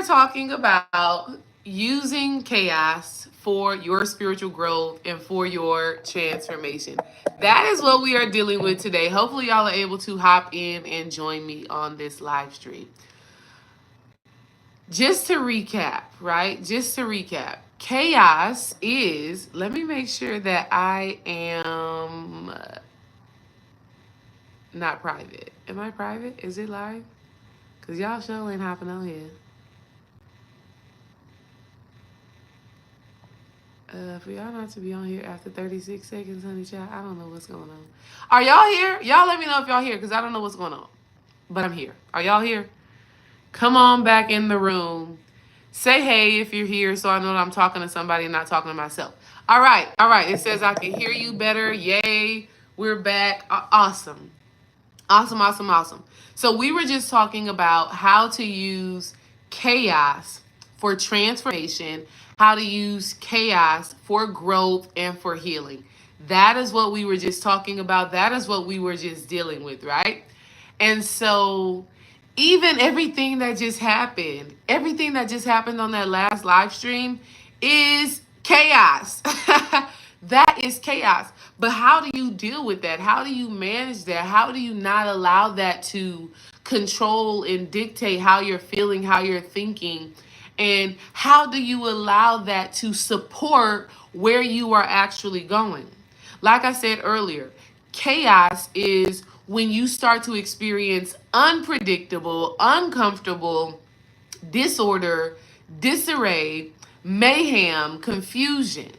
are talking about using chaos for your spiritual growth and for your transformation. That is what we are dealing with today. Hopefully, y'all are able to hop in and join me on this live stream. Just to recap, right? Just to recap, chaos is, let me make sure that I am not private. Am I private? Is it live? Because y'all sure ain't hopping on here. For y'all not to be on here after 36 seconds, honey child, I don't know what's going on. Are y'all here? Y'all let me know if y'all here, because I don't know what's going on. But I'm here. Are y'all here? Come on back in the room. Say hey if you're here so I know that I'm talking to somebody and not talking to myself. All right. All right. It says I can hear you better. Yay. We're back. Awesome. Awesome, awesome, awesome. So we were just talking about how to use chaos for transformation, how to use chaos for growth and for healing. That is what we were just talking about. That is what we were just dealing with, right? And so even everything that just happened on that last live stream is chaos. That is chaos. But how do you deal with that? How do you manage that? How do you not allow that to control and dictate how you're feeling, how you're thinking? And how do you allow that to support where you are actually going? Like I said earlier, chaos is when you start to experience unpredictable, uncomfortable disorder, disarray, mayhem, confusion.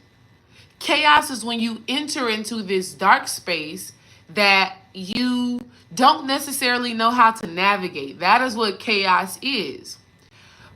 Chaos is when you enter into this dark space that you don't necessarily know how to navigate. That is what chaos is.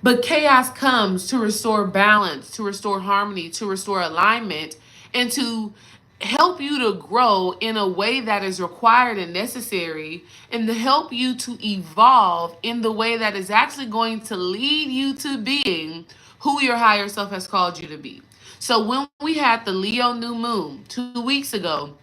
But chaos comes to restore balance, to restore harmony, to restore alignment, and to help you to grow in a way that is required and necessary, and to help you to evolve in the way that is actually going to lead you to being who your higher self has called you to be. So when we had the Leo new moon 2 weeks ago,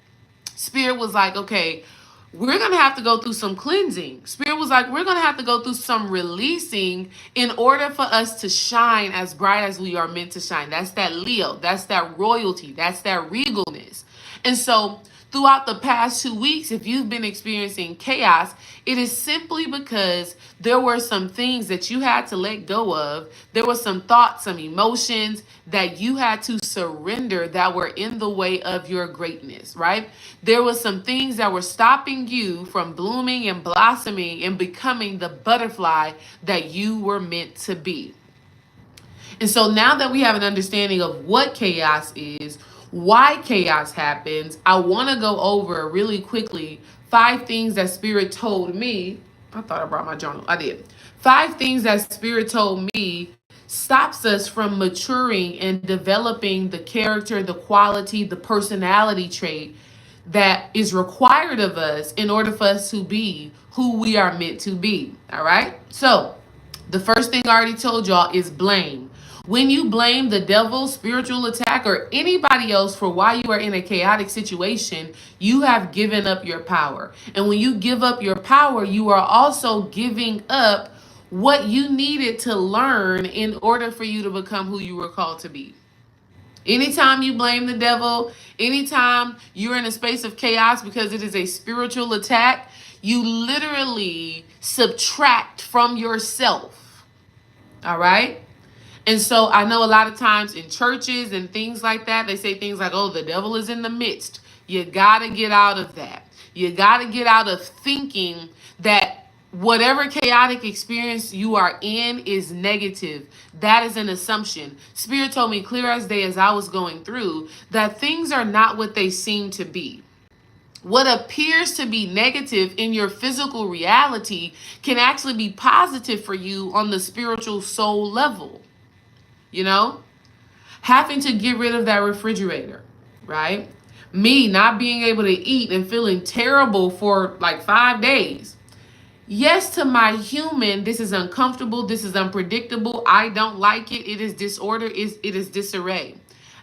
Spirit was like, okay, we're going to have to go through some cleansing. Spirit was like, we're going to have to go through some releasing in order for us to shine as bright as we are meant to shine. That's that Leo. That's that royalty. That's that regalness. And so throughout the past 2 weeks, if you've been experiencing chaos, it is simply because there were some things that you had to let go of. There were some thoughts, some emotions that you had to surrender that were in the way of your greatness, right? There were some things that were stopping you from blooming and blossoming and becoming the butterfly that you were meant to be. And so now that we have an understanding of what chaos is, why chaos happens, I want to go over really quickly 5 things that Spirit told me. I thought I brought my journal. I did. 5 things that Spirit told me stops us from maturing and developing the character, the quality, the personality trait that is required of us in order for us to be who we are meant to be. All right. So the first thing I already told y'all is blame. When you blame the devil, spiritual attack, or anybody else for why you are in a chaotic situation, you have given up your power. And when you give up your power, you are also giving up what you needed to learn in order for you to become who you were called to be. Anytime you blame the devil, anytime you're in a space of chaos because it is a spiritual attack, you literally subtract from yourself. All right? And so I know a lot of times in churches and things like that, they say things like, oh, the devil is in the midst. You got to get out of that. You got to get out of thinking that whatever chaotic experience you are in is negative. That is an assumption. Spirit told me clear as day as I was going through that things are not what they seem to be. What appears to be negative in your physical reality can actually be positive for you on the spiritual soul level. You know, having to get rid of that refrigerator, right? Me not being able to eat and feeling terrible for like 5 days. Yes, to my human, this is uncomfortable. This is unpredictable. I don't like it. It is disorder. It is disarray.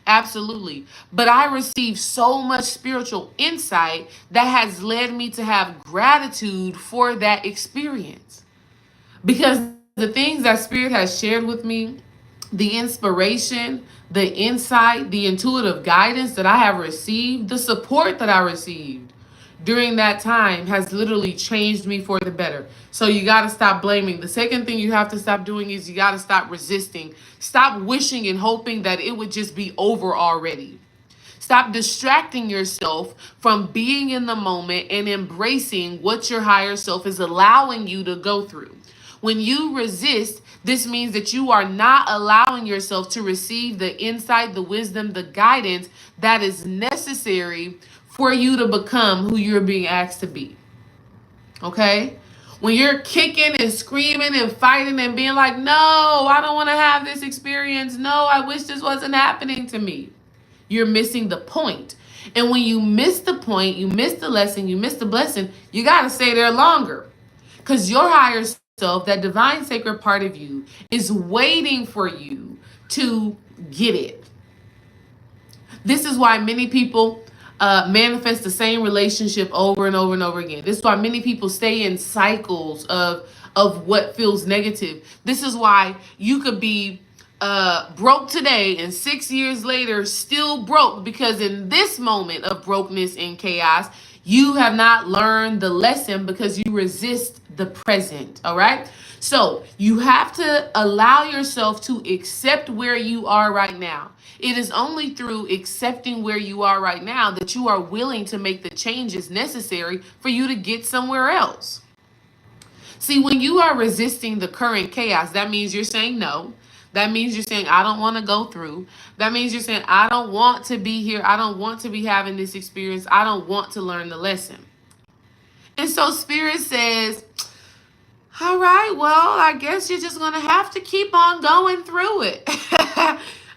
Absolutely. But I received so much spiritual insight that has led me to have gratitude for that experience. Because the things that Spirit has shared with me, the inspiration, the insight, the intuitive guidance that I have received, the support that I received during that time has literally changed me for the better. So you got to stop blaming. The second thing you have to stop doing is you got to stop resisting. Stop wishing and hoping that it would just be over already. Stop distracting yourself from being in the moment and embracing what your higher self is allowing you to go through. When you resist, this means that you are not allowing yourself to receive the insight, the wisdom, the guidance that is necessary for you to become who you're being asked to be. Okay? When you're kicking and screaming and fighting and being like, no, I don't want to have this experience. No, I wish this wasn't happening to me. You're missing the point. And when you miss the point, you miss the lesson, you miss the blessing, you got to stay there longer. Because your higher self, that divine sacred part of you, is waiting for you to get it. This is why many people manifest the same relationship over and over and over again. This is why many people stay in cycles of what feels negative. This is why you could be broke today and 6 years later still broke, because in this moment of brokenness and chaos, you have not learned the lesson because you resist the present. All right. So you have to allow yourself to accept where you are right now. It is only through accepting where you are right now that you are willing to make the changes necessary for you to get somewhere else. See, when you are resisting the current chaos, that means you're saying no. That means you're saying, I don't want to go through. That means you're saying, I don't want to be here. I don't want to be having this experience. I don't want to learn the lesson. And so Spirit says, all right, well, I guess you're just going to have to keep on going through it.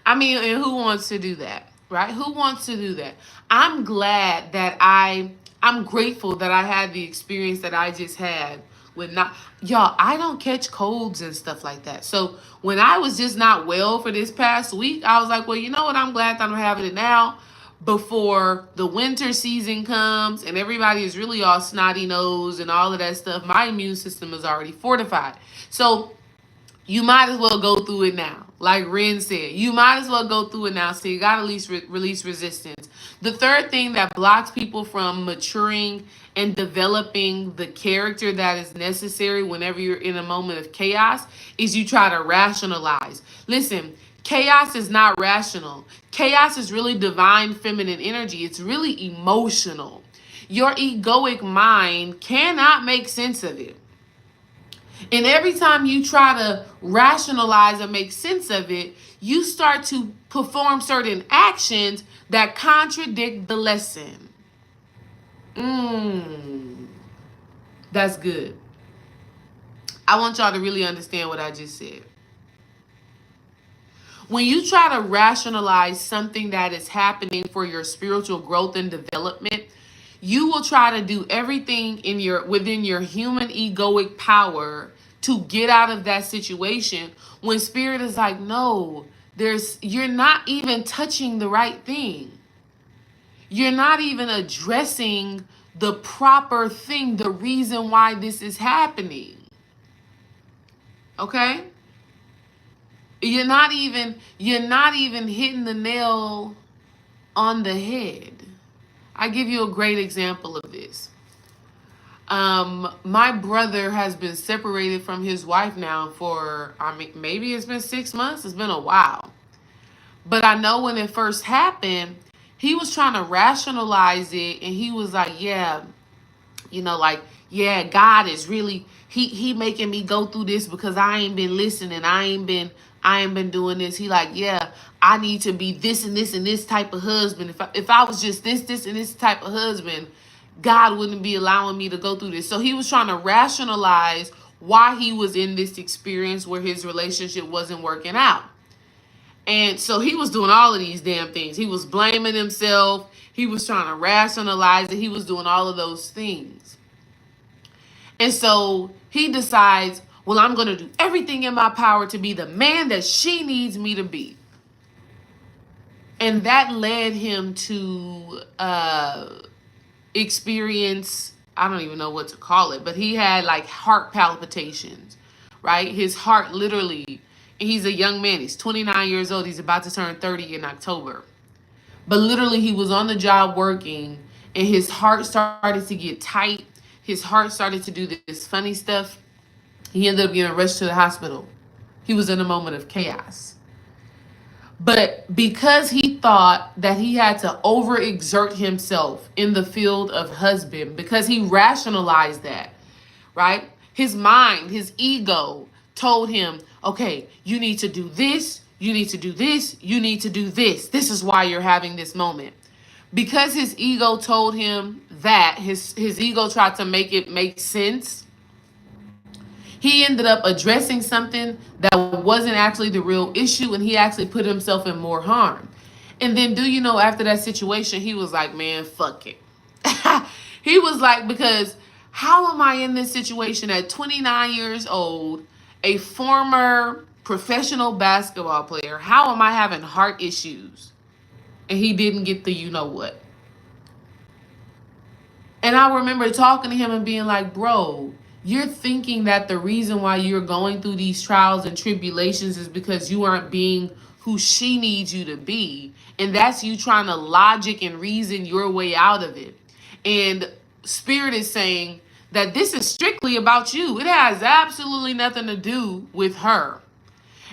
I mean, and who wants to do that, right? Who wants to do that? I'm glad that I'm grateful that I had the experience that I just had with not, y'all, I don't catch colds and stuff like that. So when I was just not well for this past week, I was like, well, you know what? I'm glad that I'm having it now before the winter season comes and everybody is really all snotty nose and all of that stuff. My immune system is already fortified. So you might as well go through it now. Like Ren said, you might as well go through it now. So you got to at least release resistance. The third thing that blocks people from maturing and developing the character that is necessary whenever you're in a moment of chaos is you try to rationalize. Listen, chaos is not rational. Chaos is really divine feminine energy. It's really emotional. Your egoic mind cannot make sense of it. And every time you try to rationalize and make sense of it, you start to perform certain actions that contradict the lesson. That's good. I want y'all to really understand what I just said. When you try to rationalize something that is happening for your spiritual growth and development, you will try to do everything within your human egoic power to get out of that situation, when Spirit is like, no, you're not even touching the right thing. You're not even addressing the proper thing, the reason why this is happening. Okay? You're not even hitting the nail on the head. I give you a great example of this. My brother has been separated from his wife now for, maybe it's been 6 months. It's been a while. But I know when it first happened, he was trying to rationalize it, and he was like, yeah, God is really, he making me go through this because I ain't been listening. I ain't been doing this. He like, yeah, I need to be this and this and this type of husband. If I was just this and this type of husband, God wouldn't be allowing me to go through this. So he was trying to rationalize why he was in this experience where his relationship wasn't working out. And so he was doing all of these damn things. He was blaming himself. He was trying to rationalize it. He was doing all of those things. And so he decides, well, I'm going to do everything in my power to be the man that she needs me to be. And that led him to experience, I don't even know what to call it, but he had like heart palpitations, right? His heart literally, and he's a young man. He's 29 years old. He's about to turn 30 in October. But literally, he was on the job working, and his heart started to get tight. His heart started to do this funny stuff. He ended up getting rushed to the hospital. He was in a moment of chaos. But because he thought that he had to overexert himself in the field of husband, because he rationalized that, right? His mind, his ego told him, okay, you need to do this, you need to do this, you need to do this. This is why you're having this moment. Because his ego told him that, his ego tried to make it make sense. He ended up addressing something that wasn't actually the real issue, and he actually put himself in more harm. And then, do you know, after that situation, he was like, man, fuck it. He was like, because how am I in this situation at 29 years old, a former professional basketball player? How am I having heart issues? And he didn't get the you know what. And I remember talking to him and being like, bro, you're thinking that the reason why you're going through these trials and tribulations is because you aren't being who she needs you to be. And that's you trying to logic and reason your way out of it. And Spirit is saying that this is strictly about you. It has absolutely nothing to do with her.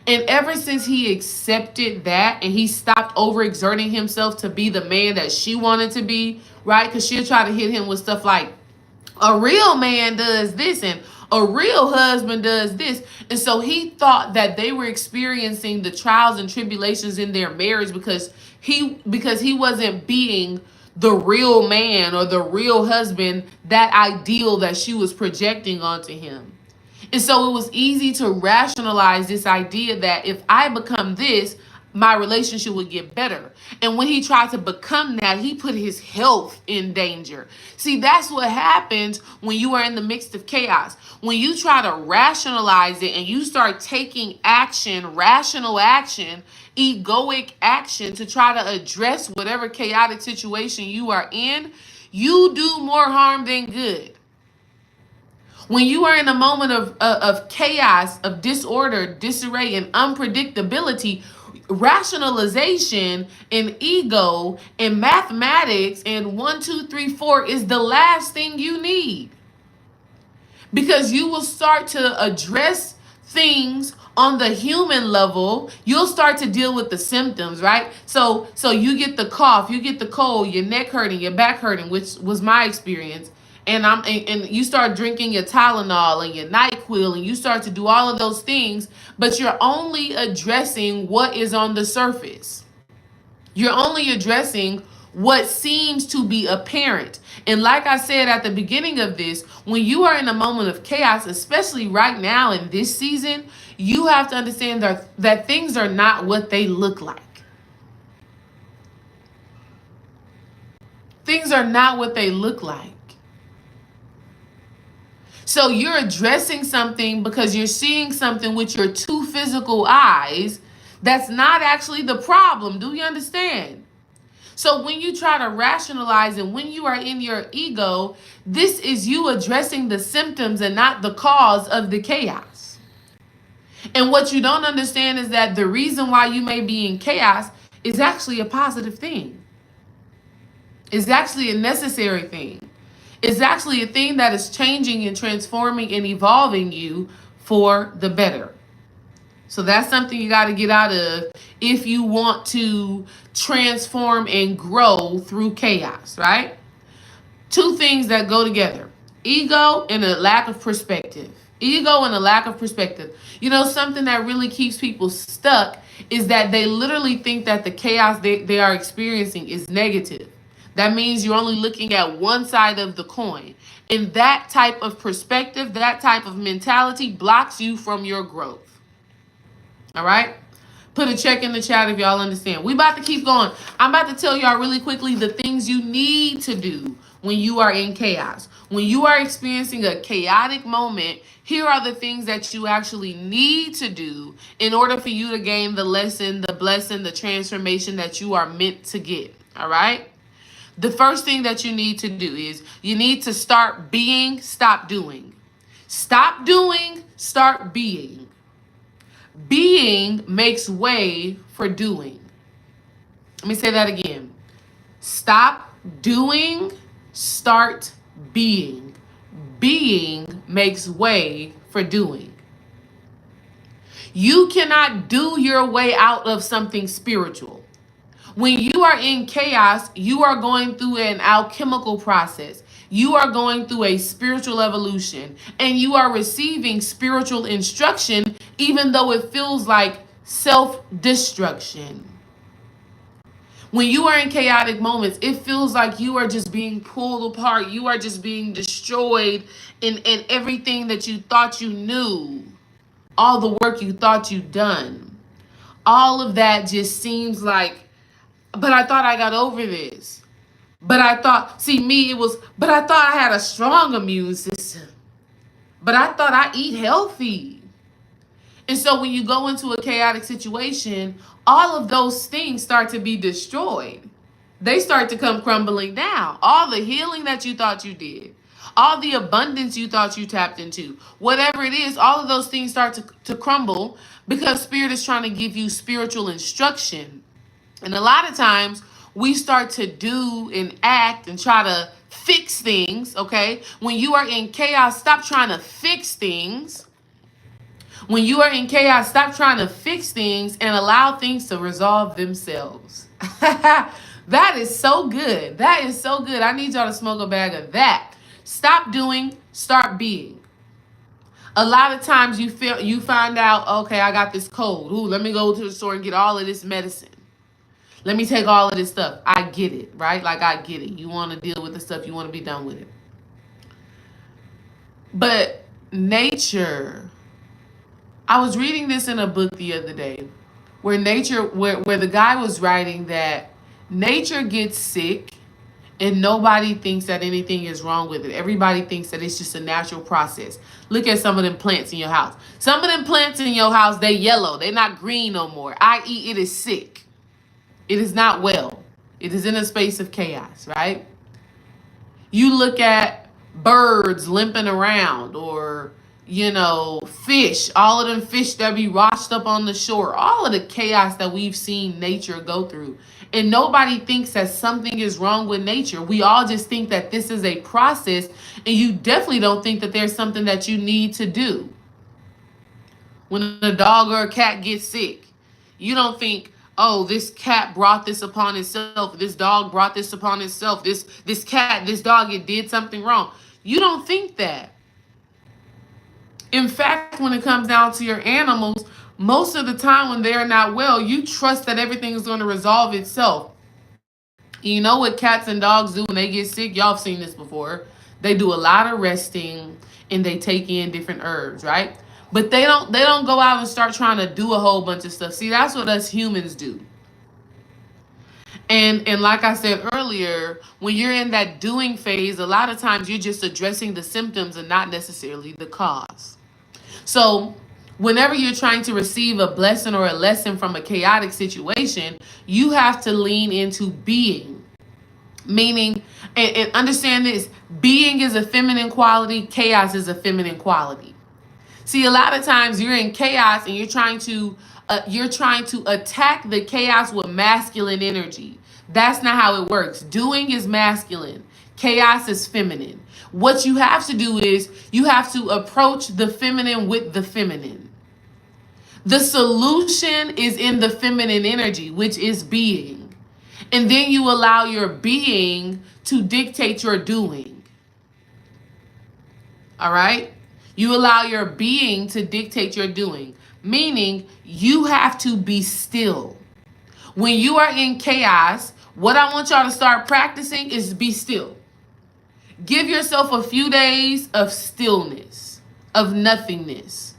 And ever since he accepted that and he stopped overexerting himself to be the man that she wanted to be, right? Because she'll try to hit him with stuff like, a real man does this and a real husband does this. And so he thought that they were experiencing the trials and tribulations in their marriage because he wasn't being the real man or the real husband, that ideal that she was projecting onto him. And so it was easy to rationalize this idea that if I become this, my relationship would get better. And when he tried to become that, he put his health in danger. See, that's what happens when you are in the midst of chaos. When you try to rationalize it and you start taking action, rational action, egoic action to try to address whatever chaotic situation you are in, you do more harm than good. When you are in a moment of chaos, of disorder, disarray, and unpredictability, rationalization and ego and mathematics and 1, 2, 3, 4 is the last thing you need. Because you will start to address things on the human level. You'll start to deal with the symptoms, right? So you get the cough, you get the cold, your neck hurting, your back hurting, which was my experience. And you start drinking your Tylenol and your NyQuil, and you start to do all of those things, but you're only addressing what is on the surface. You're only addressing what seems to be apparent. And like I said at the beginning of this, when you are in a moment of chaos, especially right now in this season, you have to understand that things are not what they look like. Things are not what they look like. So you're addressing something because you're seeing something with your two physical eyes that's not actually the problem. Do you understand? So when you try to rationalize and when you are in your ego, this is you addressing the symptoms and not the cause of the chaos. And what you don't understand is that the reason why you may be in chaos is actually a positive thing. It's actually a necessary thing. It's actually a thing that is changing and transforming and evolving you for the better. So that's something you got to get out of if you want to transform and grow through chaos, right? Two things that go together: ego and a lack of perspective. Ego and a lack of perspective. You know, something that really keeps people stuck is that they literally think that the chaos they are experiencing is negative. That means you're only looking at one side of the coin. And that type of perspective, that type of mentality blocks you from your growth. All right? Put a check in the chat if y'all understand. We about to keep going. I'm about to tell y'all really quickly the things you need to do when you are in chaos. When you are experiencing a chaotic moment, here are the things that you actually need to do in order for you to gain the lesson, the blessing, the transformation that you are meant to get. All right? The first thing that you need to do is you need to start being, stop doing. Stop doing, start being. Being makes way for doing. Let me say that again. Stop doing, start being. Being makes way for doing. You cannot do your way out of something spiritual. When you are in chaos, you are going through an alchemical process. You are going through a spiritual evolution, and you are receiving spiritual instruction, even though it feels like self-destruction. When you are in chaotic moments, it feels like you are just being pulled apart. You are just being destroyed in everything that you thought you knew, all the work you thought you'd done. All of that just seems like, but I thought I got over this. But I thought, see me, it was, but I thought I had a strong immune system. But I thought I eat healthy. And so when you go into a chaotic situation, all of those things start to be destroyed. They start to come crumbling down. All the healing that you thought you did, all the abundance you thought you tapped into, whatever it is, all of those things start to crumble because Spirit is trying to give you spiritual instruction. And a lot of times we start to do and act and try to fix things, okay? When you are in chaos, stop trying to fix things. When you are in chaos, stop trying to fix things and allow things to resolve themselves. That is so good. That is so good. I need y'all to smoke a bag of that. Stop doing, start being. A lot of times you find out, okay, I got this cold. Ooh, let me go to the store and get all of this medicine. Let me take all of this stuff. I get it, right? Like, I get it. You want to deal with the stuff. You want to be done with it. But nature, I was reading this in a book the other day where where the guy was writing that nature gets sick and nobody thinks that anything is wrong with it. Everybody thinks that it's just a natural process. Look at some of them plants in your house. Some of them plants in your house, they yellow. They're not green no more. I.e., it is sick. It is not well. It is in a space of chaos, right? You look at birds limping around, or, fish, all of them fish that be washed up on the shore, all of the chaos that we've seen nature go through. And nobody thinks that something is wrong with nature. We all just think that this is a process, and you definitely don't think that there's something that you need to do. When a dog or a cat gets sick, you don't think, oh, this cat brought this upon itself. This dog brought this upon itself. This cat, this dog, it did something wrong. You don't think that. In fact, when it comes down to your animals, most of the time when they're not well, you trust that everything is going to resolve itself. You know what cats and dogs do when they get sick? Y'all have seen this before. They do a lot of resting and they take in different herbs, right? But they don't go out and start trying to do a whole bunch of stuff. See, that's what us humans do. And like I said earlier, when you're in that doing phase, a lot of times you're just addressing the symptoms and not necessarily the cause. So whenever you're trying to receive a blessing or a lesson from a chaotic situation, you have to lean into being. Meaning, and understand this, being is a feminine quality, chaos is a feminine quality. See, a lot of times you're in chaos and you're trying to attack the chaos with masculine energy. That's not how it works. Doing is masculine. Chaos is feminine. What you have to do is you have to approach the feminine with the feminine. The solution is in the feminine energy, which is being. And then you allow your being to dictate your doing. All right? You allow your being to dictate your doing, meaning you have to be still. When you are in chaos, what I want y'all to start practicing is be still. Give yourself a few days of stillness, of nothingness,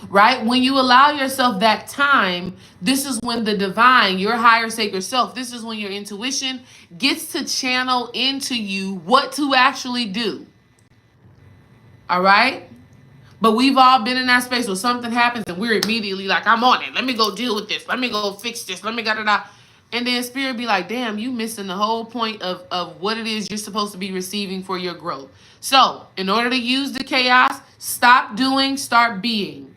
right? When you allow yourself that time, this is when the divine, your higher sacred self, this is when your intuition gets to channel into you what to actually do. All right? But we've all been in that space where something happens and we're immediately like, I'm on it. Let me go deal with this. Let me go fix this. Let me get it out. And then Spirit be like, damn, you missing the whole point of what it is you're supposed to be receiving for your growth. So in order to use the chaos, Stop doing, start being.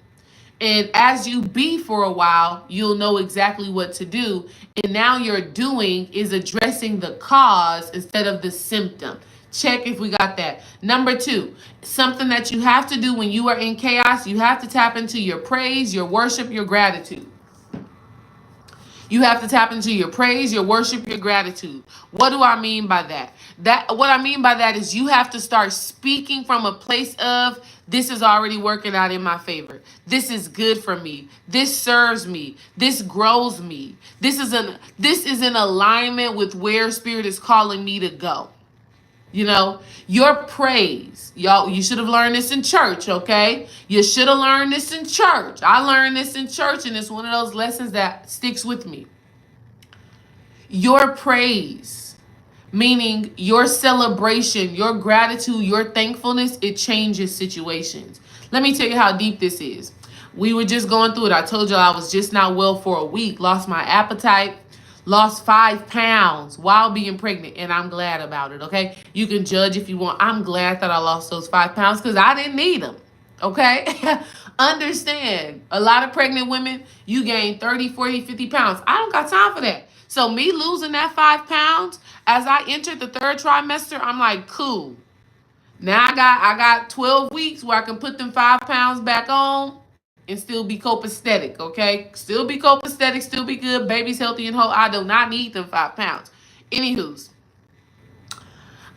And as you be for a while, you'll know exactly what to do. And now your doing is addressing the cause instead of the symptom. Check if we got that. Number 2, something that you have to do when you are in chaos, you have to tap into your praise, your worship, your gratitude. You have to tap into your praise, your worship, your gratitude. What do I mean by that? What I mean by that is you have to start speaking from a place of, this is already working out in my favor. This is good for me. This serves me. This grows me. This is in alignment with where Spirit is calling me to go. You know, your praise, y'all, you should have learned this in church, okay? You should have learned this in church. I learned this in church, and it's one of those lessons that sticks with me. Your praise, meaning your celebration, your gratitude, your thankfulness, it changes situations. Let me tell you how deep this is. We were just going through it. I told you I was just not well for a week, lost my appetite. Lost 5 pounds while being pregnant, and I'm glad about it, okay? You can judge if you want. I'm glad that I lost those 5 pounds because I didn't need them, okay? Understand, a lot of pregnant women, you gain 30, 40, 50 pounds. I don't got time for that. So me losing that 5 pounds as I entered the 3rd trimester, I'm like, cool. Now I got 12 weeks where I can put them 5 pounds back on and still be copacetic, okay? Still be copacetic, still be good. Baby's healthy and whole. I do not need them 5 pounds. Anywho's,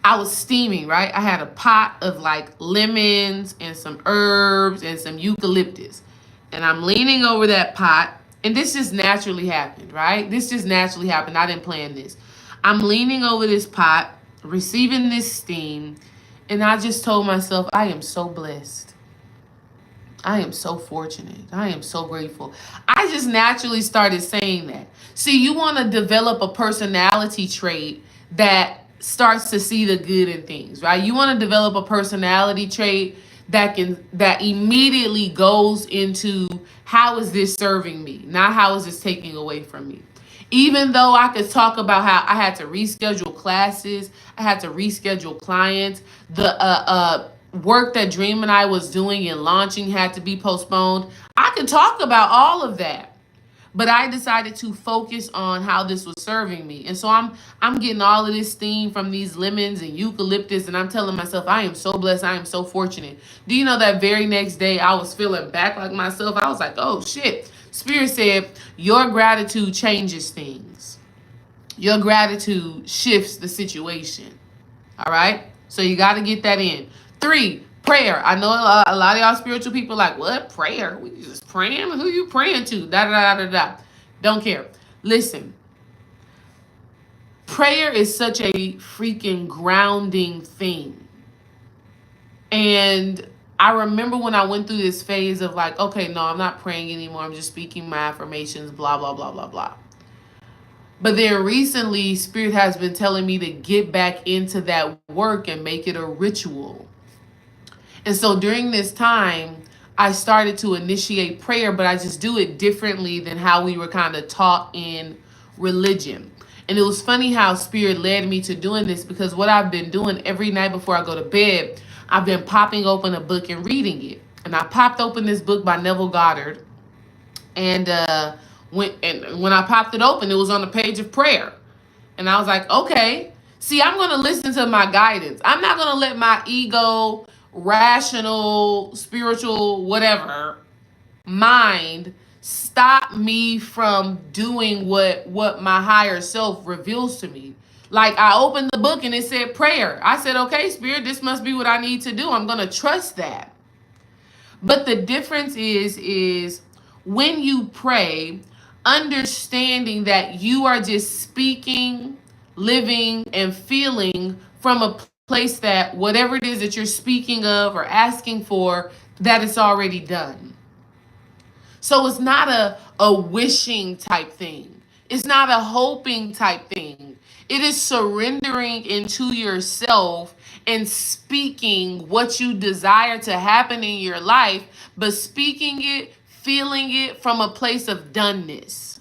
I was steaming, right? I had a pot of like lemons and some herbs and some eucalyptus. And I'm leaning over that pot. And this just naturally happened, right? This just naturally happened. I didn't plan this. I'm leaning over this pot, receiving this steam. And I just told myself, I am so blessed. I am so fortunate. I am so grateful. I just naturally started saying that. See, you want to develop a personality trait that starts to see the good in things, right? You want to develop a personality trait that immediately goes into, how is this serving me? Not how is this taking away from me? Even though I could talk about how I had to reschedule classes, I had to reschedule clients, the work that Dream and I was doing and launching had to be postponed. I could talk about all of that, but I decided to focus on how this was serving me. And so I'm getting all of this steam from these lemons and eucalyptus, and I'm telling myself, I am so blessed, I am so fortunate. Do you know that very next day I was feeling back like myself? I was like, oh shit. Spirit said, your gratitude changes things. Your gratitude shifts the situation. All right? So you got to get that in. 3, prayer. I know a lot of y'all spiritual people like, what? Prayer? We just praying? Who you praying to? Da. Don't care. Listen. Prayer is such a freaking grounding thing. And I remember when I went through this phase of like, okay, no, I'm not praying anymore. I'm just speaking my affirmations, blah, blah, blah, blah, blah. But then recently, Spirit has been telling me to get back into that work and make it a ritual. And so during this time, I started to initiate prayer, but I just do it differently than how we were kind of taught in religion. And it was funny how Spirit led me to doing this, because what I've been doing every night before I go to bed, I've been popping open a book and reading it. And I popped open this book by Neville Goddard. And when I popped it open, it was on the page of prayer. And I was like, okay, see, I'm going to listen to my guidance. I'm not going to let my ego, rational, spiritual, whatever, mind stop me from doing what my higher self reveals to me. Like, I opened the book and it said prayer. I said, okay, Spirit, this must be what I need to do. I'm going to trust that. But the difference is when you pray, understanding that you are just speaking, living, and feeling from a place that whatever it is that you're speaking of or asking for, that it's already done. So it's not a wishing type thing. It's not a hoping type thing. It is surrendering into yourself and speaking what you desire to happen in your life, but speaking it, feeling it from a place of doneness.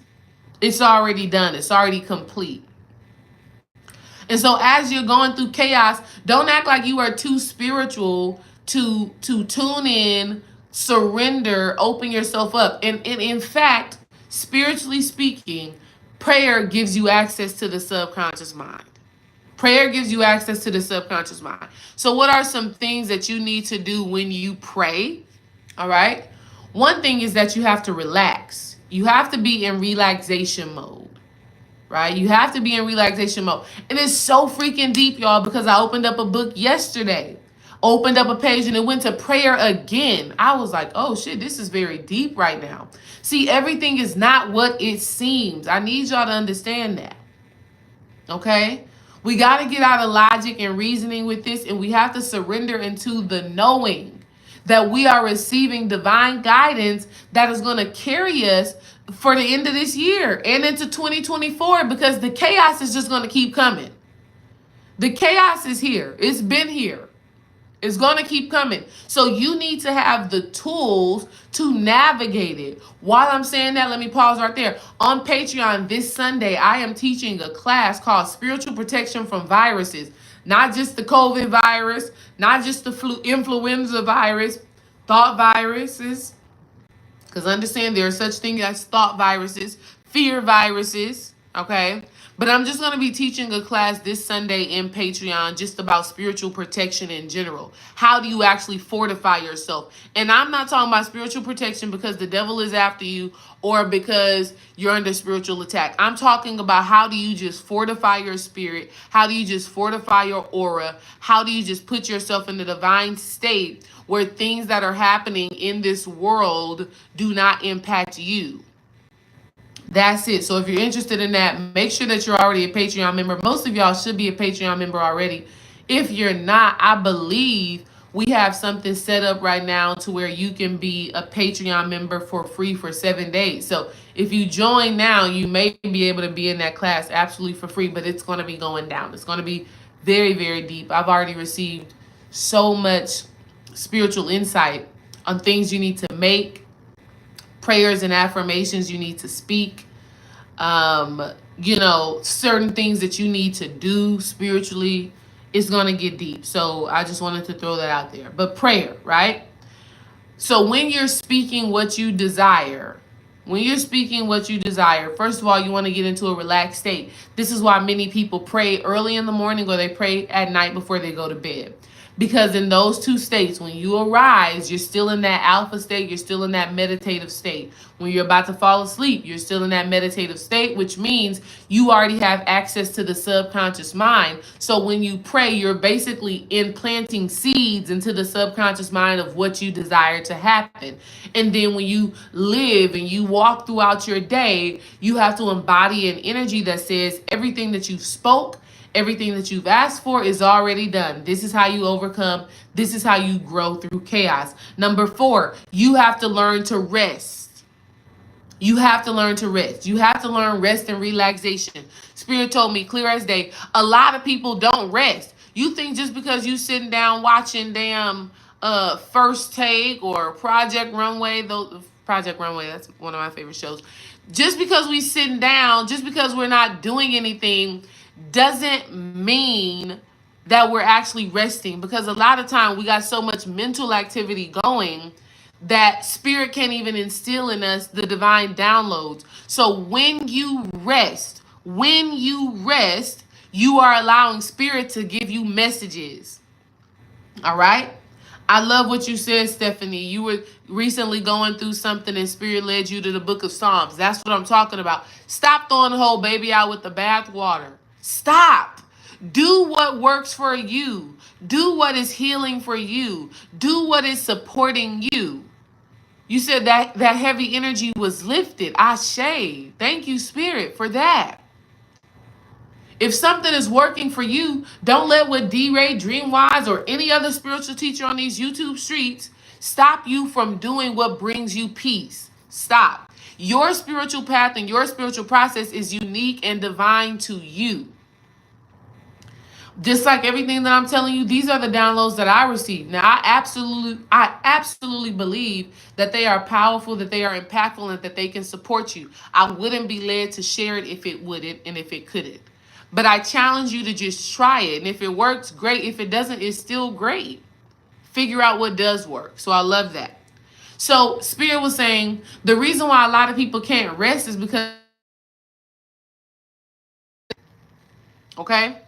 It's already done. It's already complete. And so as you're going through chaos, don't act like you are too spiritual to tune in, surrender, open yourself up. And in fact, spiritually speaking, prayer gives you access to the subconscious mind. Prayer gives you access to the subconscious mind. So, what are some things that you need to do when you pray? All right. One thing is that you have to relax. You have to be in relaxation mode, right? You have to be in relaxation mode. And it's so freaking deep, y'all, because I opened up a book yesterday, opened up a page, and it went to prayer again. I was like, oh shit, this is very deep right now. See, everything is not what it seems. I need y'all to understand that. Okay? We got to get out of logic and reasoning with this, and we have to surrender into the knowing that we are receiving divine guidance that is going to carry us for the end of this year and into 2024, because the chaos is just going to keep coming. The chaos is here. It's been here. It's going to keep coming. So you need to have the tools to navigate it. While I'm saying that, let me pause right there. On Patreon this Sunday, I am teaching a class called Spiritual Protection from Viruses. Not just the COVID virus, not just the influenza virus, thought viruses. Because understand there are such things as thought viruses, fear viruses, okay? But I'm just going to be teaching a class this Sunday in Patreon just about spiritual protection in general. How do you actually fortify yourself? And I'm not talking about spiritual protection because the devil is after you or because you're under spiritual attack. I'm talking about how do you just fortify your spirit? How do you just fortify your aura? How do you just put yourself in the divine state where things that are happening in this world do not impact you? That's it. So if you're interested in that, make sure that you're already a Patreon member. Most of y'all should be a Patreon member already. If you're not, I believe we have something set up right now to where you can be a Patreon member for free for 7 days. So if you join now, you may be able to be in that class absolutely for free, but it's going to be going down. It's going to be very, very deep. I've already received so much spiritual insight on things you need to make, prayers and affirmations you need to speak, certain things that you need to do spiritually. It's going to get deep. So I just wanted to throw that out there. But prayer, right? So when you're speaking what you desire, first of all, you want to get into a relaxed state. This is why many people pray early in the morning or they pray at night before they go to bed. Because in those two states, when you arise, you're still in that alpha state, you're still in that meditative state. When you're about to fall asleep, you're still in that meditative state, which means you already have access to the subconscious mind. So when you pray, you're basically implanting seeds into the subconscious mind of what you desire to happen. And then when you live and you walk throughout your day, you have to embody an energy that says everything that you spoke, everything that you've asked for is already done. This is how you overcome. This is how you grow through chaos. Number 4, you have to learn to rest. You have to learn to rest. You have to learn rest and relaxation. Spirit told me clear as day, a lot of people don't rest. You think just because you sitting down watching damn First Take or Project Runway, that's one of my favorite shows. Just because we sitting down, just because we're not doing anything doesn't mean that we're actually resting, because a lot of time we got so much mental activity going that spirit can't even instill in us the divine downloads. So when you rest, you are allowing spirit to give you messages. All right? I love what you said, Stephanie. You were recently going through something and spirit led you to the book of Psalms. That's what I'm talking about. Stop throwing the whole baby out with the bathwater. Stop. Do what works for you. Do what is healing for you. Do what is supporting you. You said that heavy energy was lifted. Ashe. Thank you, Spirit, for that. If something is working for you, don't let what D-Ray, Dreamwise, or any other spiritual teacher on these YouTube streets stop you from doing what brings you peace. Stop. Your spiritual path and your spiritual process is unique and divine to you. Just like everything that I'm telling you, these are the downloads that I received. Now, I absolutely believe that they are powerful, that they are impactful, and that they can support you. I wouldn't be led to share it if it wouldn't and if it couldn't. But I challenge you to just try it. And if it works, great. If it doesn't, it's still great. Figure out what does work. So I love that. So Spirit was saying the reason why a lot of people can't rest is because, okay?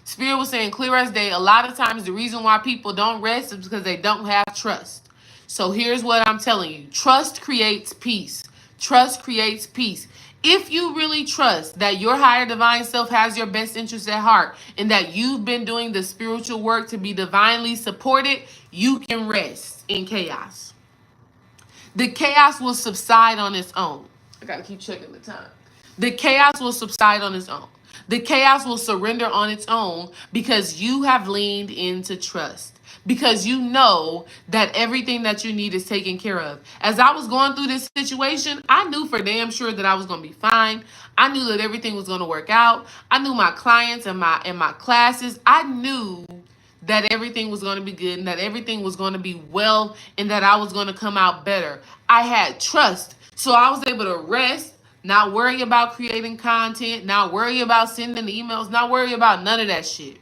Spirit was saying clear as day, a lot of times the reason why people don't rest is because they don't have trust. So here's what I'm telling you. Trust creates peace. Trust creates peace. If you really trust that your higher divine self has your best interest at heart and that you've been doing the spiritual work to be divinely supported, you can rest in chaos. The chaos will subside on its own. I gotta keep checking the time. The chaos will subside on its own. The chaos will surrender on its own because you have leaned into trust. Because you know that everything that you need is taken care of. As I was going through this situation, I knew for damn sure that I was going to be fine. I knew that everything was going to work out. I knew my clients and my classes. I knew that everything was going to be good and that everything was going to be well and that I was going to come out better. I had trust. So I was able to rest, not worry about creating content, not worry about sending emails, not worry about none of that shit.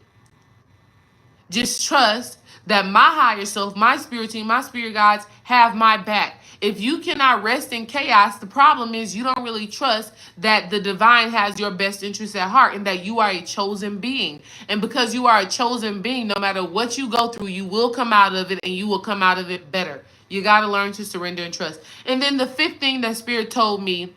Just trust that my higher self, my spirit team, my spirit guides have my back. If you cannot rest in chaos, the problem is you don't really trust that the divine has your best interest at heart and that you are a chosen being. And because you are a chosen being, no matter what you go through, you will come out of it and you will come out of it better. You got to learn to surrender and trust. And then the fifth thing that Spirit told me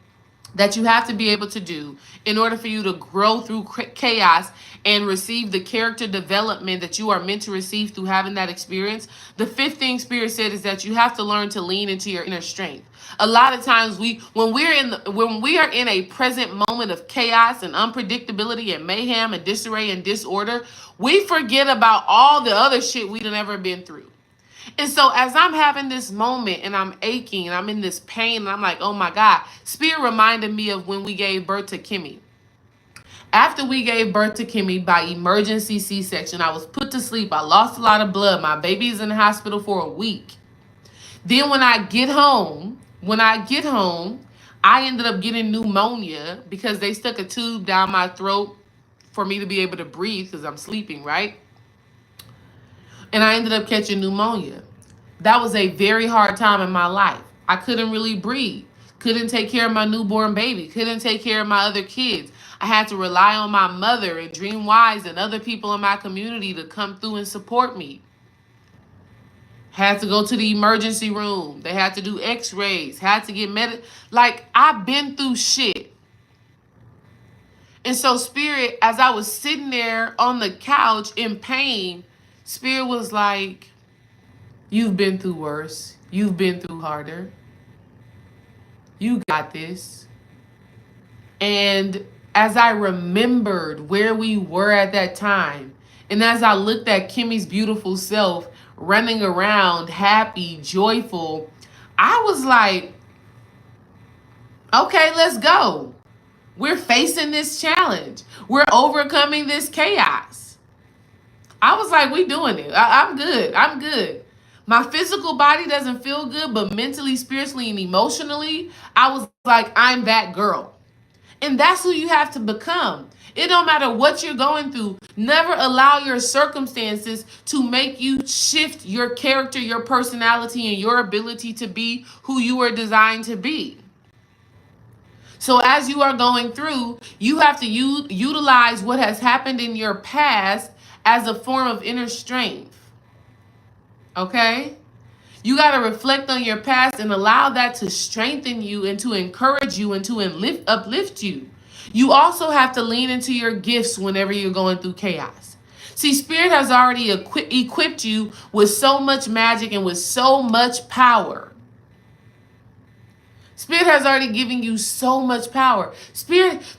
that you have to be able to do in order for you to grow through chaos and receive the character development that you are meant to receive through having that experience. The fifth thing Spirit said is that you have to learn to lean into your inner strength. A lot of times when we are in a present moment of chaos and unpredictability and mayhem and disarray and disorder, we forget about all the other shit we've never been through. And so as I'm having this moment and I'm aching and I'm in this pain and I'm like, oh my God, Spirit reminded me of when we gave birth to Kimmy. After we gave birth to Kimmy by emergency C-section, I was put to sleep. I lost a lot of blood. My baby's in the hospital for a week. Then when I get home, I ended up getting pneumonia because they stuck a tube down my throat for me to be able to breathe because I'm sleeping, right? And I ended up catching pneumonia. That was a very hard time in my life. I couldn't really breathe. Couldn't take care of my newborn baby. Couldn't take care of my other kids. I had to rely on my mother and Dream Wise and other people in my community to come through and support me. Had to go to the emergency room. They had to do x-rays. Had to get like, I've been through shit. And so Spirit, as I was sitting there on the couch in pain, Spirit was like, you've been through worse. You've been through harder. You got this. And as I remembered where we were at that time, and as I looked at Kimmy's beautiful self running around, happy, joyful, I was like, okay, let's go. We're facing this challenge. We're overcoming this chaos. I was like, we doing it. I'm good. I'm good. My physical body doesn't feel good, but mentally, spiritually, and emotionally, I was like, I'm that girl. And that's who you have to become. It don't matter what you're going through. Never allow your circumstances to make you shift your character, your personality, and your ability to be who you were designed to be. So as you are going through, you have to utilize what has happened in your past as a form of inner strength. Okay? You got to reflect on your past and allow that to strengthen you and to encourage you and to uplift you. You also have to lean into your gifts whenever you're going through chaos. See, Spirit has already equipped you with so much magic and with so much power. Spirit has already given you so much power.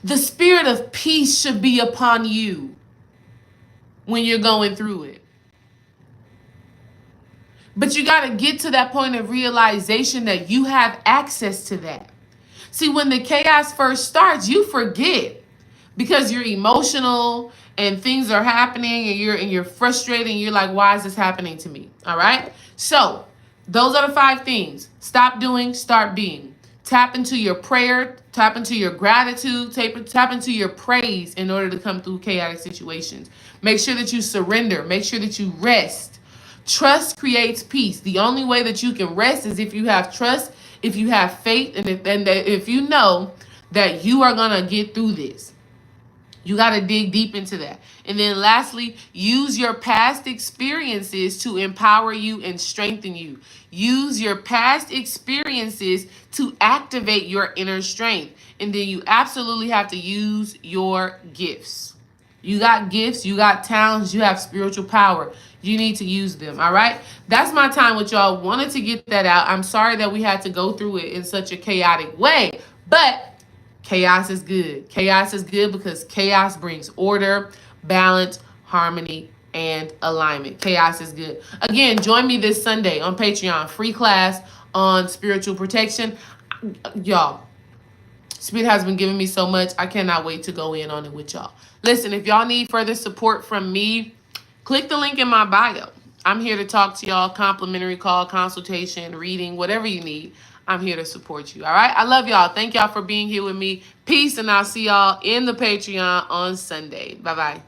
The spirit of peace should be upon you when you're going through it. But you got to get to that point of realization that you have access to that. See, when the chaos first starts, you forget because you're emotional and things are happening and you're frustrated and you're like, why is this happening to me? All right. So those are the 5 things. Stop doing, start being. Tap into your prayer, tap into your gratitude, tap into your praise in order to come through chaotic situations. Make sure that you surrender. Make sure that you rest. Trust creates peace. The only way that you can rest is if you have trust, if you have faith, and if you know that you are going to get through this. You got to dig deep into that. And then lastly, use your past experiences to empower you and strengthen you. Use your past experiences to activate your inner strength. And then you absolutely have to use your gifts. You got gifts, you got talents, you have spiritual power. You need to use them, all right? That's my time with y'all. Wanted to get that out. I'm sorry that we had to go through it in such a chaotic way, but chaos is good. Chaos is good because chaos brings order, balance, harmony, and alignment. Chaos is good. Again, join me this Sunday on Patreon. Free class on spiritual protection. Y'all, Spirit has been giving me so much. I cannot wait to go in on it with y'all. Listen, if y'all need further support from me, click the link in my bio. I'm here to talk to y'all. Complimentary call, consultation, reading, whatever you need. I'm here to support you. All right. I love y'all. Thank y'all for being here with me. Peace. And I'll see y'all in the Patreon on Sunday. Bye-bye.